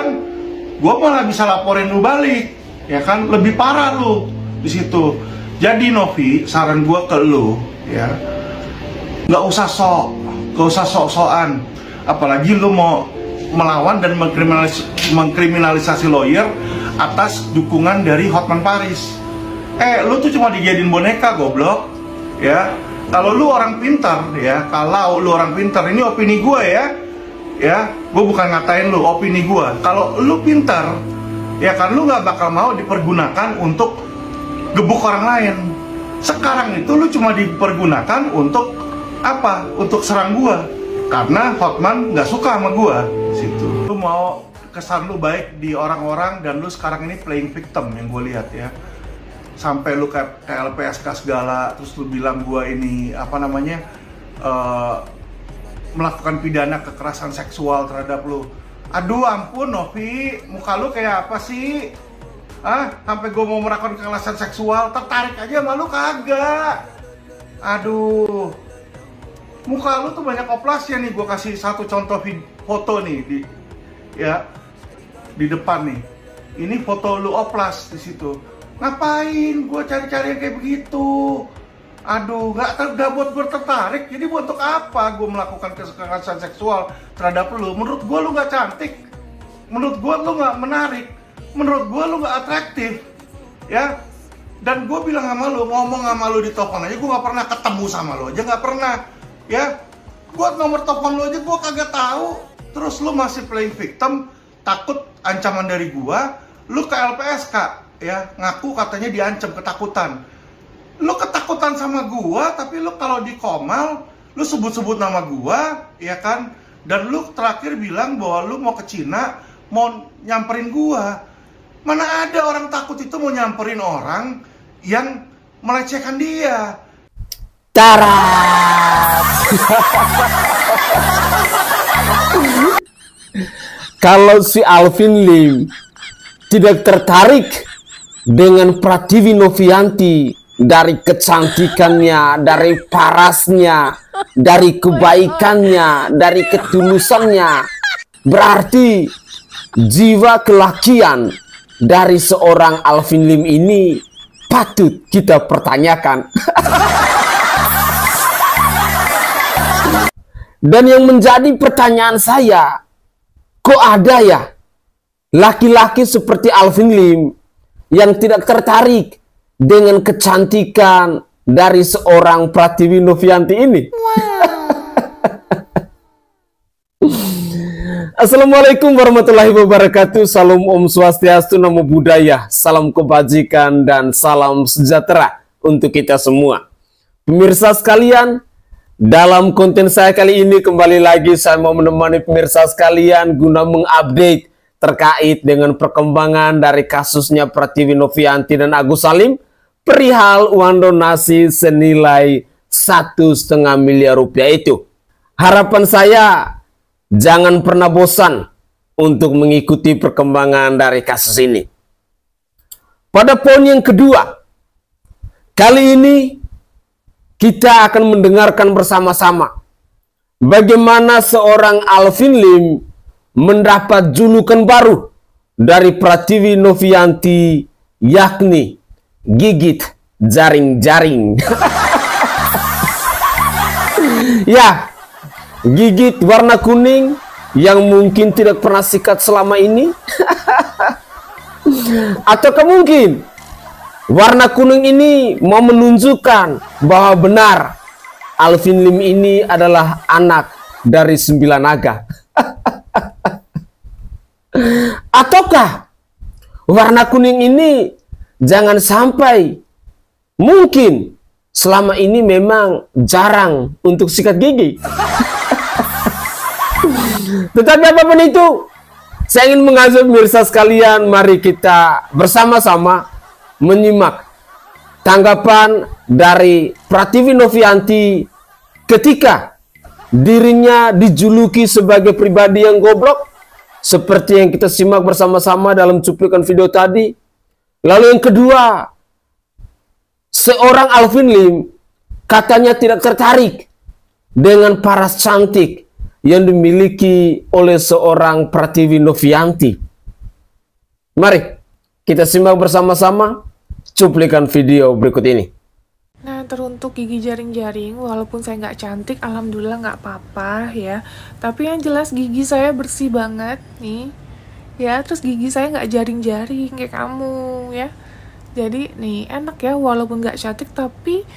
kan gue malah bisa laporin lu balik, ya kan, lebih parah lu di situ. Jadi Novi, saran gue ke lu, ya, nggak usah sok-sokan, apalagi lu mau melawan dan mengkriminalisasi lawyer atas dukungan dari Hotman Paris. Lu tuh cuma dijadiin boneka, goblok, ya. Kalau lu orang pintar, ya, kalau lu orang pintar, ini opini gue ya, gue bukan ngatain lu, opini gue. Kalau lu pintar, ya kan, lu nggak bakal mau dipergunakan untuk gebuk orang lain. Sekarang itu lu cuma dipergunakan untuk apa? Untuk serang gue, karena Hotman nggak suka sama gue. Situ. Lu mau kesan lu baik di orang-orang dan lu sekarang ini playing victim yang gue lihat ya. Sampai lu ke LPSK segala, terus lu bilang gue ini apa namanya melakukan pidana kekerasan seksual terhadap lu. Aduh ampun Novi, muka lu kayak apa sih? Sampai gue mau melakukan kekerasan seksual, tertarik aja sama lu kagak. Aduh, muka lu tuh banyak oplasnya nih. Gue kasih satu contoh foto nih di depan nih. Ini foto lu oplas di situ. Ngapain gue cari-cari yang kayak begitu? Aduh, nggak buat gue tertarik. Jadi untuk apa gue melakukan kekerasan seksual terhadap lu? Menurut gue lu nggak cantik. Menurut gue lu nggak menarik. Menurut gue lu nggak atraktif, ya. Dan gue bilang sama lu, ngomong sama lu di telepon aja, gue nggak pernah ketemu sama lu aja, nggak pernah, ya. Gue nomor telepon lu aja gue kagak tahu. Terus lu masih playing victim, takut ancaman dari gue. Lu ke LPSK, ya, ngaku katanya diancam, ketakutan. Lu ketakutan sama gue, tapi lu kalau di Komal, lu sebut-sebut nama gue, ya kan. Dan lu terakhir bilang bahwa lu mau ke Cina, mau nyamperin gue. Mana ada orang takut itu mau nyamperin orang yang melecehkan dia. Tarat. Kalau si Alvin Lim tidak tertarik dengan Pratiwi Novianti dari kecantikannya, dari parasnya, dari kebaikannya, dari ketulusannya, berarti jiwa kelakian dari seorang Alvin Lim ini patut kita pertanyakan. Dan yang menjadi pertanyaan saya, kok ada ya laki-laki seperti Alvin Lim yang tidak tertarik dengan kecantikan dari seorang Pratiwi Novianti ini? Assalamualaikum warahmatullahi wabarakatuh. Salam Om Swastiastu, Namo Buddhaya, salam kebajikan dan salam sejahtera untuk kita semua. Pemirsa sekalian, dalam konten saya kali ini kembali lagi saya mau menemani pemirsa sekalian guna mengupdate terkait dengan perkembangan dari kasusnya Pratiwi Novianti dan Agus Salim perihal uang donasi senilai 1,5 miliar rupiah itu. Harapan saya, jangan pernah bosan untuk mengikuti perkembangan dari kasus ini. Pada poin yang kedua, kali ini kita akan mendengarkan bersama-sama bagaimana seorang Alvin Lim mendapat julukan baru dari Pratiwi Novianti, yakni gigit jaring-jaring. Ya, gigit warna kuning yang mungkin tidak pernah sikat selama ini. Ataukah mungkin warna kuning ini mau menunjukkan bahwa benar Alvin Lim ini adalah anak dari 9 naga. Ataukah warna kuning ini jangan sampai mungkin selama ini memang jarang untuk sikat gigi. Tetapi apapun itu, saya ingin mengajak pemirsa sekalian, mari kita bersama-sama menyimak tanggapan dari Pratiwi Novianti ketika dirinya dijuluki sebagai pribadi yang goblok, seperti yang kita simak bersama-sama dalam cuplikan video tadi. Lalu yang kedua, seorang Alvin Lim katanya tidak tertarik dengan paras cantik yang dimiliki oleh seorang Pratiwi Novianti. Mari kita simak bersama-sama cuplikan video berikut ini. Nah, teruntuk gigi jaring-jaring, walaupun saya nggak cantik, alhamdulillah nggak apa-apa ya. Tapi yang jelas gigi saya bersih banget nih, ya. Terus gigi saya nggak jaring-jaring kayak kamu ya. Jadi nih enak ya, walaupun nggak cantik tapi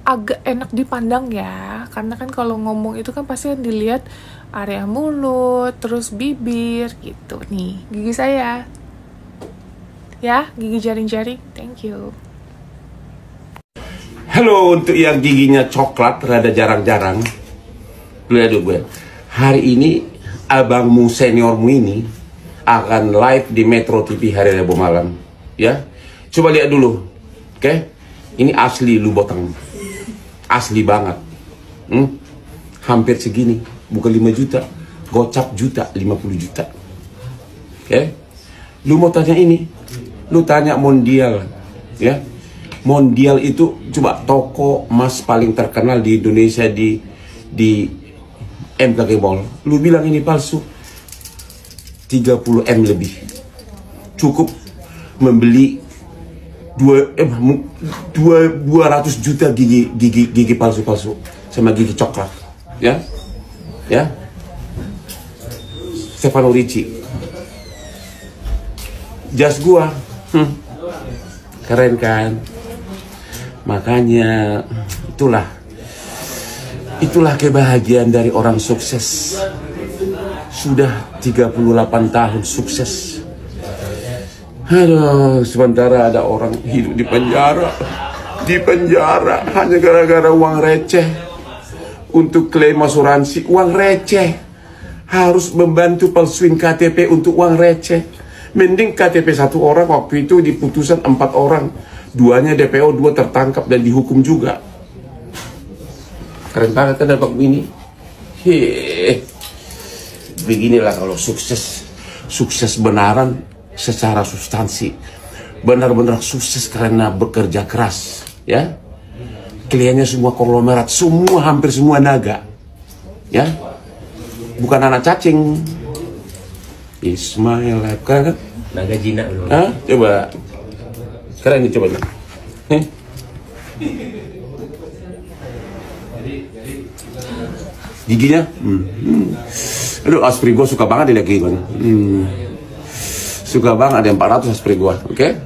agak enak dipandang ya. Karena kan kalau ngomong itu kan pasti yang dilihat area mulut, terus bibir gitu. Nih gigi saya, ya gigi jaring-jaring. Thank you. Halo untuk yang giginya coklat rada jarang-jarang. Lihat dulu gue. Hari ini abangmu seniormu ini akan live di Metro TV hari Rabu malam. Ya, coba lihat dulu. Oke, ini asli lu botang. Asli banget. Hampir segini. Bukan 5 juta. Gocap juta, 50 juta. Oke. Lu mau tanya ini? Lu tanya Mondial. Ya. Mondial itu coba toko emas paling terkenal di Indonesia di MKG Mall. Lu bilang ini palsu. 30M lebih. Cukup membeli 200 juta gigi palsu-palsu sama gigi coklat. Ya. Ya. Stefano Ricci. Jas gua. Keren kan? Makanya itulah kebahagiaan dari orang sukses. Sudah 38 tahun sukses. Aduh, sementara ada orang hidup di penjara hanya gara-gara uang receh. Untuk klaim asuransi uang receh, harus membantu palsuin KTP untuk uang receh. Mending KTP 1 orang, waktu itu diputusan 4 orang. 2-nya DPO, 2 tertangkap dan dihukum juga. Keren banget kan dapat begini. Beginilah kalau sukses. Sukses benaran secara substansi. Benar-benar sukses karena bekerja keras. Ya. Kliennya semua konglomerat, hampir semua naga. Ya. Bukan anak cacing. Ismail kan? Naga jinak loh. Hah? Coba. Sekarang ini coba. Giginya? Aduh, aspri gue suka banget di gigi. Suka banget, ada 400 aspri gue. Oke?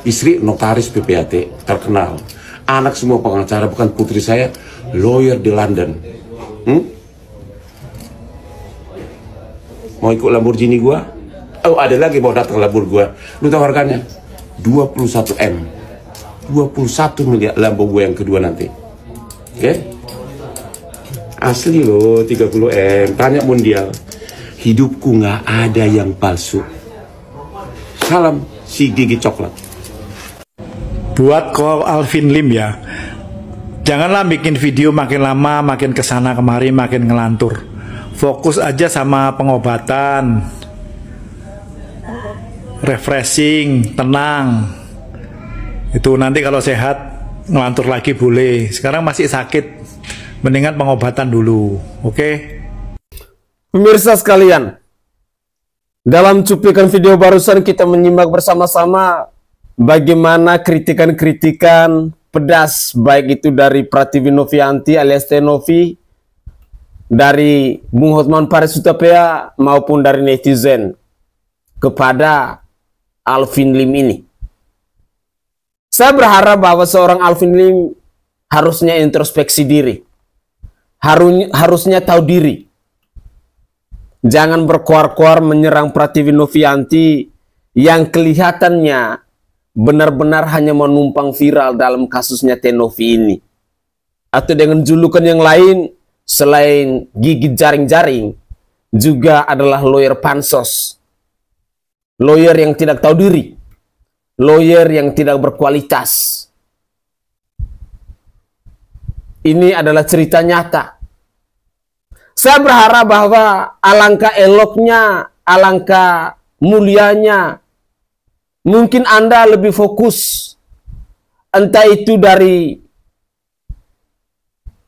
Istri notaris PPAT terkenal. Anak semua pengacara, bukan putri saya, lawyer di London. Mau ikut Lamborghini gua? Oh, ada lagi mau datang Lamborghini gua. Lu tahu harganya? 21M. 21 miliar Lambo gua yang kedua nanti. Oke? Asli loh, 30M. Tanya Mondial. Hidupku nggak ada yang palsu. Salam si gigi coklat. Buat ko Alvin Lim ya, janganlah bikin video makin lama makin kesana kemari makin ngelantur. Fokus aja sama pengobatan, refreshing, tenang. Itu nanti kalau sehat ngelantur lagi boleh. Sekarang masih sakit, mendingan pengobatan dulu. Oke? Pemirsa sekalian, dalam cuplikan video barusan kita menyimak bersama-sama bagaimana kritikan-kritikan pedas, baik itu dari Pratiwi Novianti alias Tenovi, dari Bung Hotman Paris Hutapea maupun dari netizen kepada Alvin Lim ini. Saya berharap bahwa seorang Alvin Lim harusnya introspeksi diri, harusnya tahu diri. Jangan berkoar-koar menyerang Pratiwi Novianti yang kelihatannya benar-benar hanya menumpang viral dalam kasusnya Tenovi ini. Atau dengan julukan yang lain, selain gigi jaring-jaring, juga adalah lawyer pansos. Lawyer yang tidak tahu diri. Lawyer yang tidak berkualitas. Ini adalah cerita nyata. Saya berharap bahwa alangkah eloknya, alangkah mulianya, mungkin Anda lebih fokus, entah itu dari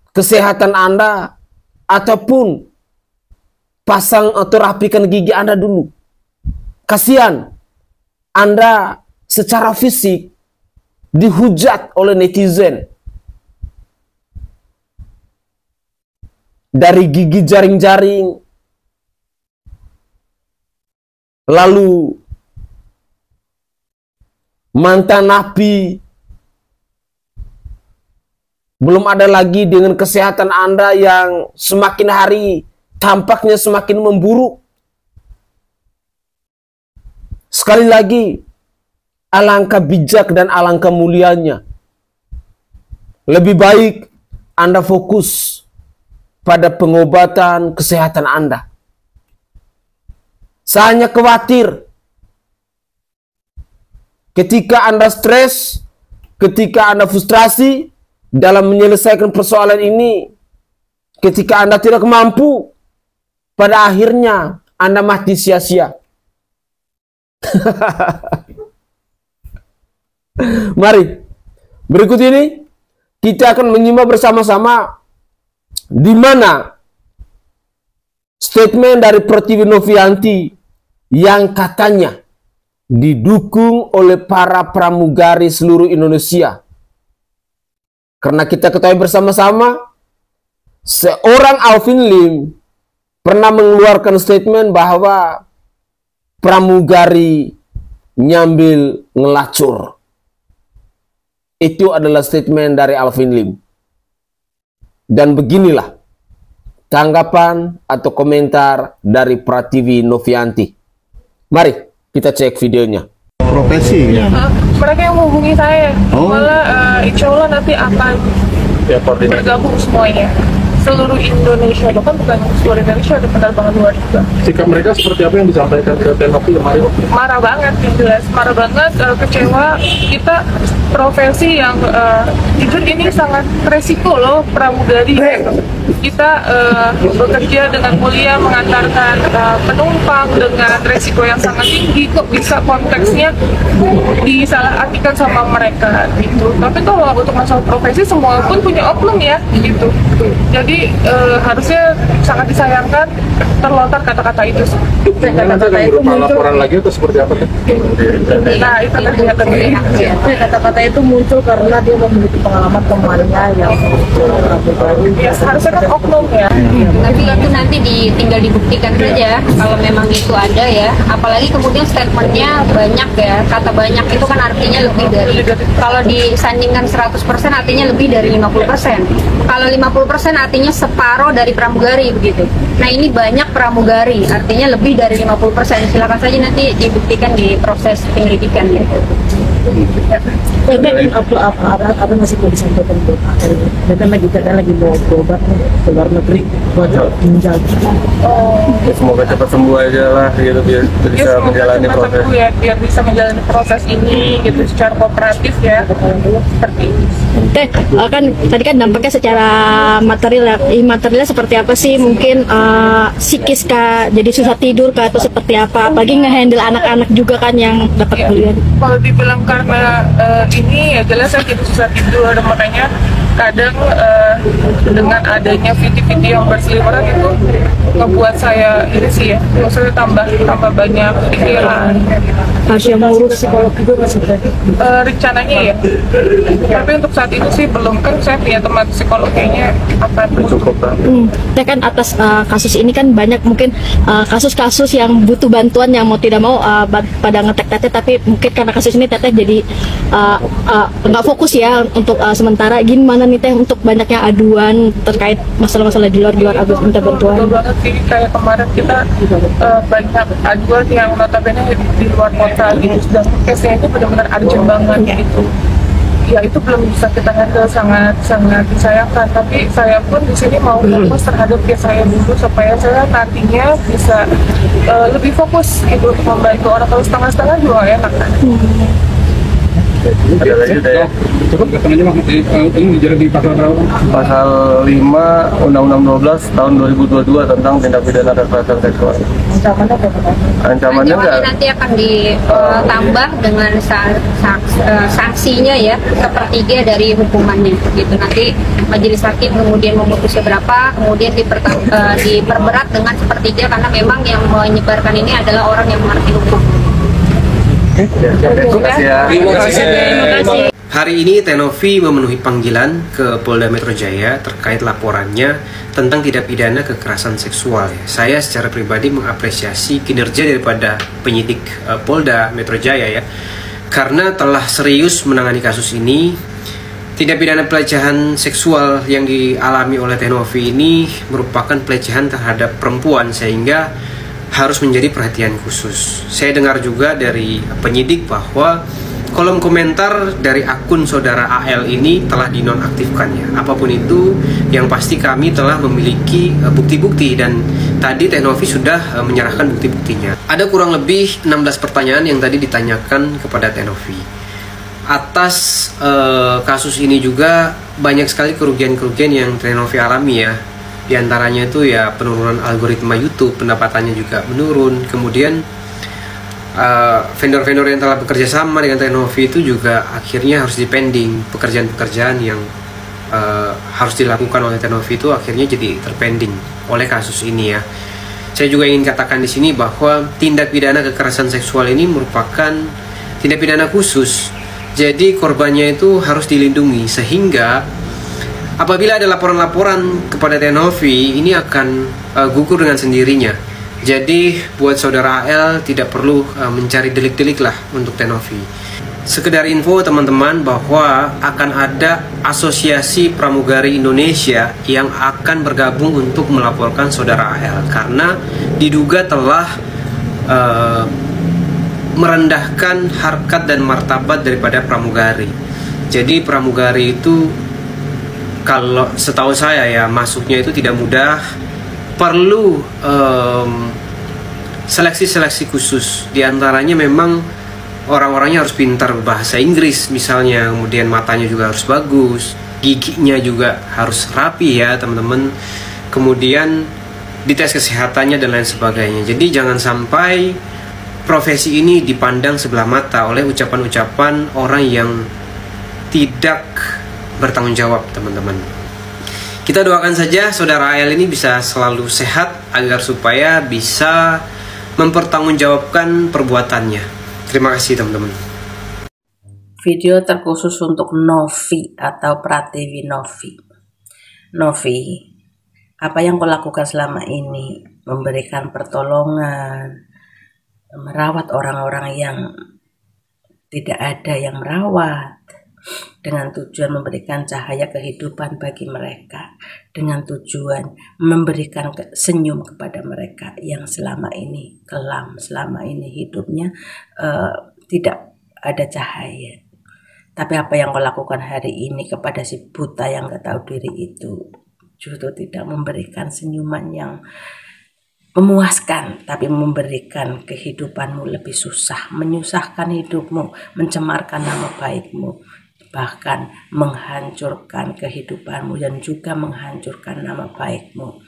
kesehatan Anda, ataupun pasang atau rapikan gigi Anda dulu. Kasihan Anda secara fisik dihujat oleh netizen. Dari gigi jaring-jaring, lalu mantan napi, belum ada lagi dengan kesehatan Anda yang semakin hari tampaknya semakin memburuk. Sekali lagi, alangkah bijak dan alangkah mulianya. Lebih baik Anda fokus pada pengobatan kesehatan Anda. Saya hanya khawatir ketika Anda stres, ketika Anda frustrasi dalam menyelesaikan persoalan ini, ketika Anda tidak mampu, pada akhirnya Anda mati sia-sia. Mari, berikut ini kita akan menyimak bersama-sama di mana statement dari Pertiwi Novianti yang katanya didukung oleh para pramugari seluruh Indonesia. Karena kita ketahui bersama-sama, seorang Alvin Lim pernah mengeluarkan statement bahwa pramugari nyambil ngelacur. Itu adalah statement dari Alvin Lim. Dan beginilah tanggapan atau komentar dari Pertiwi Novianti. Mari kita cek videonya. Profesi ya. Mereka yang menghubungi saya, malah insya Allah nanti akan bergabung semuanya. Seluruh Indonesia, bahkan bukan seluruh Indonesia, ada penerbangan luar juga. Sikap mereka seperti apa yang disampaikan ke Tenopi kemarin? Marah banget, jelas marah banget, kecewa. Kita profesi yang jujur ini sangat resiko loh, pramugari. Kita bekerja dengan mulia, mengantarkan penumpang dengan resiko yang sangat tinggi. Kok bisa konteksnya disalahartikan sama mereka gitu. Tapi kalau untuk masalah profesi, semua pun punya oknum ya gitu. Jadi harusnya sangat disayangkan terlontar kata-kata itu. Kata-kata itu laporan lagi atau seperti apa? Nah itu kelihatan. Kata-kata itu muncul karena dia memiliki pengalaman temannya yang ya seharusnya kan oknum ya. Tapi itu nanti tinggal dibuktikan saja kalau memang itu ada ya. Apalagi kemudian statementnya banyak ya, kata banyak itu kan artinya lebih dari, kalau disandingkan 100% artinya lebih dari 50%. Kalau 50% artinya separuh dari pramugari begitu. Nah ini banyak pramugari, artinya lebih dari 50%. Silakan saja nanti dibuktikan di proses penyelidikan gitu. Apa masih mau disampaikan buat kita lagi mau berobat ke luar negeri buat menjaga. Semoga cepat sembuh aja lah gitu, biar bisa menjalani proses. Ya, biar bisa menjalani proses ini gitu secara kooperatif ya. Seperti ini. Kan tadi kan dampaknya secara material, imaterialnya seperti apa sih? Mungkin psikis kah, jadi susah tidur kah, atau seperti apa? Apalagi nge-handle anak-anak juga kan yang dapat kuliah. Kalau dibilang karena ini ya jelas saya jadi susah tidur, makanya kadang dengan adanya video-video yang berseliweran itu ngebuat saya ini sih ya, maksudnya tambah banyak pikiran. Harus yang mengurus psikolog juga masih rencananya ya, tapi untuk saat ini sih belum, kan saya punya teman psikolog kayaknya akan cukup. Ya kan atas kasus ini kan banyak mungkin kasus-kasus yang butuh bantuan yang mau tidak mau pada ngetek teteh, tapi mungkin karena kasus ini teteh jadi nggak fokus ya untuk sementara. Gimana nih teh untuk banyaknya aduan terkait masalah-masalah di luar Agus minta bantuan? Betul banget sih, kayak kemarin kita banyak aduan yang notabene di luar kota gitu, dan case-nya itu benar-benar urgent banget gitu. Ya itu belum bisa kita handle, sangat disayangkan. Tapi saya pun di sini mau fokus terhadap case saya dulu supaya saya nantinya bisa lebih fokus gitu untuk membantu orang. Kalau setengah-setengah juga enak kan. Ada lagi ya. Cukup keterangannya Bang, ini dijerat di pasal berapa? Pasal 5 Undang-Undang 12 tahun 2022 tentang tindak pidana kekerasan seksual. Ancamannya enggak? Nanti akan ditambah dengan sanksinya ya, sepertiga dari hukumannya gitu. Nanti majelis hakim kemudian memutusnya berapa, kemudian diperberat dengan sepertiga karena memang yang menyebarkan ini adalah orang yang mengerti hukum. Terima kasih. Hari ini Tenovi memenuhi panggilan ke Polda Metro Jaya terkait laporannya tentang tindak pidana kekerasan seksual. Saya secara pribadi mengapresiasi kinerja daripada penyidik Polda Metro Jaya ya, karena telah serius menangani kasus ini. Tindak pidana pelecehan seksual yang dialami oleh Tenovi ini merupakan pelecehan terhadap perempuan sehingga harus menjadi perhatian khusus. Saya dengar juga dari penyidik bahwa kolom komentar dari akun saudara AL ini telah dinonaktifkan ya. Apapun itu, yang pasti kami telah memiliki bukti-bukti dan tadi Tenovi sudah menyerahkan bukti-buktinya. Ada kurang lebih 16 pertanyaan yang tadi ditanyakan kepada Tenovi. Atas kasus ini juga banyak sekali kerugian-kerugian yang Tenovi alami ya. Di antaranya itu ya penurunan algoritma YouTube, pendapatannya juga menurun. Kemudian vendor-vendor yang telah bekerja sama dengan Tenovi itu juga akhirnya harus dipending. Pekerjaan-pekerjaan yang harus dilakukan oleh Tenovi itu akhirnya jadi terpending oleh kasus ini ya. Saya juga ingin katakan di sini bahwa tindak pidana kekerasan seksual ini merupakan tindak pidana khusus. Jadi korbannya itu harus dilindungi sehingga apabila ada laporan-laporan kepada Tenovi ini akan gugur dengan sendirinya. Jadi buat saudara AL tidak perlu mencari delik-delik lah untuk Tenovi. Sekedar info teman-teman bahwa akan ada Asosiasi Pramugari Indonesia yang akan bergabung untuk melaporkan saudara AL karena diduga telah merendahkan harkat dan martabat daripada pramugari. Jadi pramugari itu kalau setahu saya ya masuknya itu tidak mudah, perlu seleksi-seleksi khusus. Di antaranya memang orang-orangnya harus pintar bahasa Inggris misalnya, kemudian matanya juga harus bagus, giginya juga harus rapi ya teman-teman. Kemudian dites kesehatannya dan lain sebagainya. Jadi jangan sampai profesi ini dipandang sebelah mata oleh ucapan-ucapan orang yang tidak bertanggung jawab teman-teman. Kita doakan saja saudara AL ini bisa selalu sehat agar supaya bisa mempertanggungjawabkan perbuatannya. Terima kasih teman-teman. Video terkhusus untuk Novi atau Pratiwi Novi. Novi, apa yang kau lakukan selama ini? Memberikan pertolongan, merawat orang-orang yang tidak ada yang merawat, dengan tujuan memberikan cahaya kehidupan bagi mereka, dengan tujuan memberikan senyum kepada mereka yang selama ini kelam, selama ini hidupnya tidak ada cahaya. Tapi apa yang kau lakukan hari ini kepada si buta yang gak tahu diri itu justru tidak memberikan senyuman yang memuaskan, tapi memberikan kehidupanmu lebih susah, menyusahkan hidupmu, mencemarkan nama baikmu, bahkan menghancurkan kehidupanmu dan juga menghancurkan nama baikmu.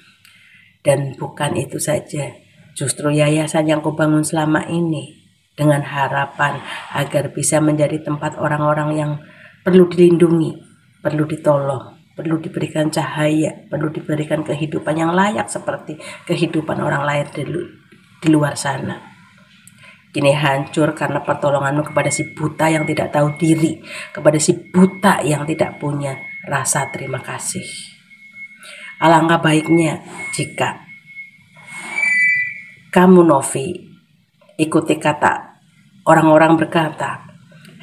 Dan bukan itu saja, justru yayasan yang kau bangun selama ini dengan harapan agar bisa menjadi tempat orang-orang yang perlu dilindungi, perlu ditolong, perlu diberikan cahaya, perlu diberikan kehidupan yang layak seperti kehidupan orang lain di luar sana. Kini hancur karena pertolonganmu kepada si buta yang tidak tahu diri, kepada si buta yang tidak punya rasa terima kasih. Alangkah baiknya jika kamu Novi ikuti kata orang-orang berkata,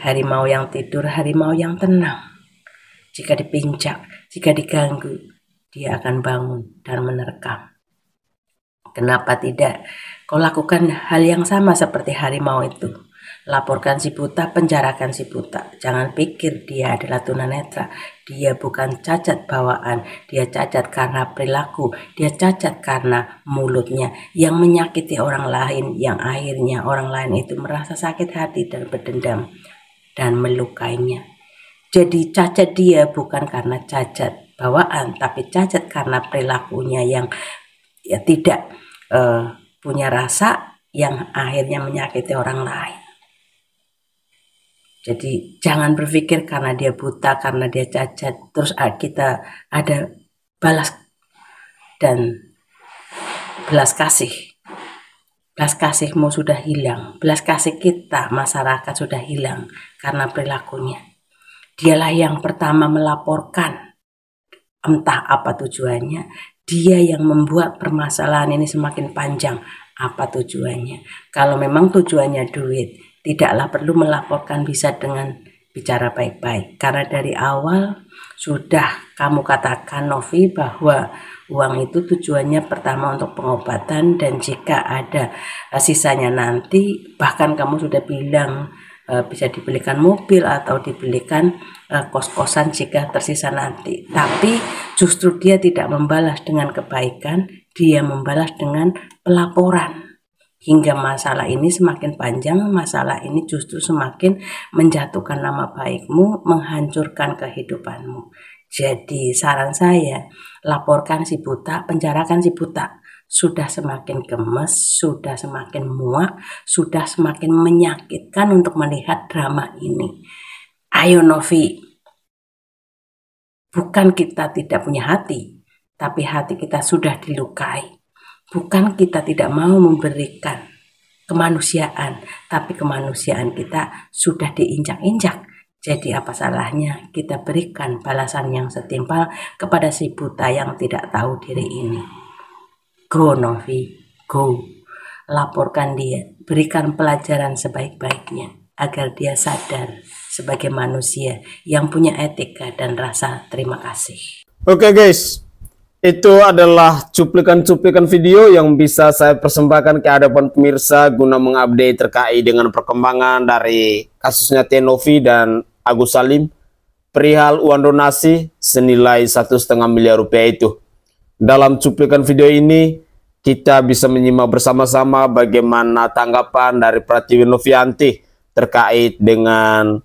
harimau yang tidur, harimau yang tenang. Jika dipinjak, jika diganggu, dia akan bangun dan menerkam. Kenapa tidak kau lakukan hal yang sama seperti harimau itu? Laporkan si buta, penjarakan si buta. Jangan pikir dia adalah tunanetra. Dia bukan cacat bawaan, dia cacat karena perilaku, dia cacat karena mulutnya yang menyakiti orang lain, yang akhirnya orang lain itu merasa sakit hati dan berdendam. dan melukainya. Jadi cacat dia bukan karena cacat bawaan, tapi cacat karena perilakunya yang ya tidak punya rasa, yang akhirnya menyakiti orang lain. Jadi jangan berpikir karena dia buta, karena dia cacat, terus kita ada balas dan belas kasih. Belas kasihmu sudah hilang, belas kasih kita masyarakat sudah hilang karena perilakunya. Dialah yang pertama melaporkan, entah apa tujuannya. Dia yang membuat permasalahan ini semakin panjang. Apa tujuannya? Kalau memang tujuannya duit, tidaklah perlu melaporkan, bisa dengan bicara baik-baik. Karena dari awal sudah kamu katakan, Novi, bahwa uang itu tujuannya pertama untuk pengobatan, dan jika ada sisanya nanti, bahkan kamu sudah bilang bisa dibelikan mobil atau dibelikan kos-kosan jika tersisa nanti. Tapi justru dia tidak membalas dengan kebaikan, dia membalas dengan pelaporan. Hingga masalah ini semakin panjang, masalah ini justru semakin menjatuhkan nama baikmu, menghancurkan kehidupanmu. Jadi saran saya, laporkan si buta, penjarakan si buta. Sudah semakin gemes, sudah semakin muak, sudah semakin menyakitkan untuk melihat drama ini. Ayo Novi, bukan kita tidak punya hati, tapi hati kita sudah dilukai. Bukan kita tidak mau memberikan kemanusiaan, tapi kemanusiaan kita sudah diinjak-injak. Jadi apa salahnya kita berikan balasan yang setimpal kepada si buta yang tidak tahu diri ini. Go Novi, go. Laporkan dia, berikan pelajaran sebaik-baiknya agar dia sadar sebagai manusia yang punya etika dan rasa terima kasih. Oke guys, itu adalah cuplikan-cuplikan video yang bisa saya persembahkan ke hadapan pemirsa guna mengupdate terkait dengan perkembangan dari kasusnya Novi dan Agus Salim perihal uang donasi senilai 1,5 miliar rupiah itu. Dalam cuplikan video ini kita bisa menyimak bersama-sama bagaimana tanggapan dari Pratiwi Novianti terkait dengan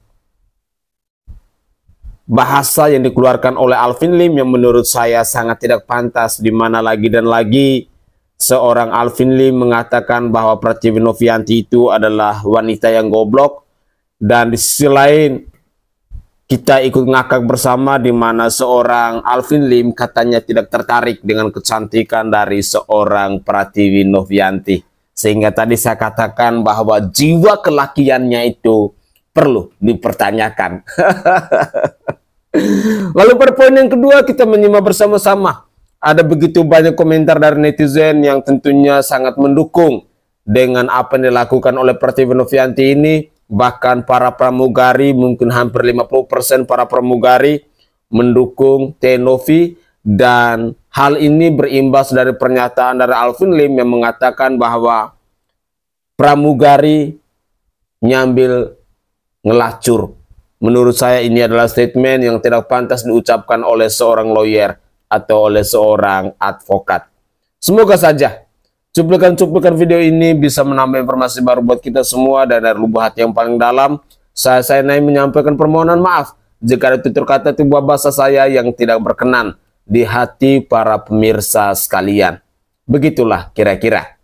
bahasa yang dikeluarkan oleh Alvin Lim yang menurut saya sangat tidak pantas, di mana lagi dan lagi seorang Alvin Lim mengatakan bahwa Pratiwi Novianti itu adalah wanita yang goblok, dan di sisi lain kita ikut ngakak bersama di mana seorang Alvin Lim katanya tidak tertarik dengan kecantikan dari seorang Pratiwi Novianti. Sehingga tadi saya katakan bahwa jiwa kelakiannya itu perlu dipertanyakan. Lalu pada poin yang kedua kita menyimak bersama-sama. Ada begitu banyak komentar dari netizen yang tentunya sangat mendukung dengan apa yang dilakukan oleh Pratiwi Novianti ini. Bahkan para pramugari, mungkin hampir 50% para pramugari mendukung Novi, dan hal ini berimbas dari pernyataan dari Alvin Lim yang mengatakan bahwa pramugari nyambil ngelacur. Menurut saya ini adalah statement yang tidak pantas diucapkan oleh seorang lawyer atau oleh seorang advokat. Semoga saja cuplikan-cuplikan video ini bisa menambah informasi baru buat kita semua, dan dari lubuk hati yang paling dalam saya Naim menyampaikan permohonan maaf jika ada tutur kata atau bahasa saya yang tidak berkenan di hati para pemirsa sekalian. Begitulah kira-kira.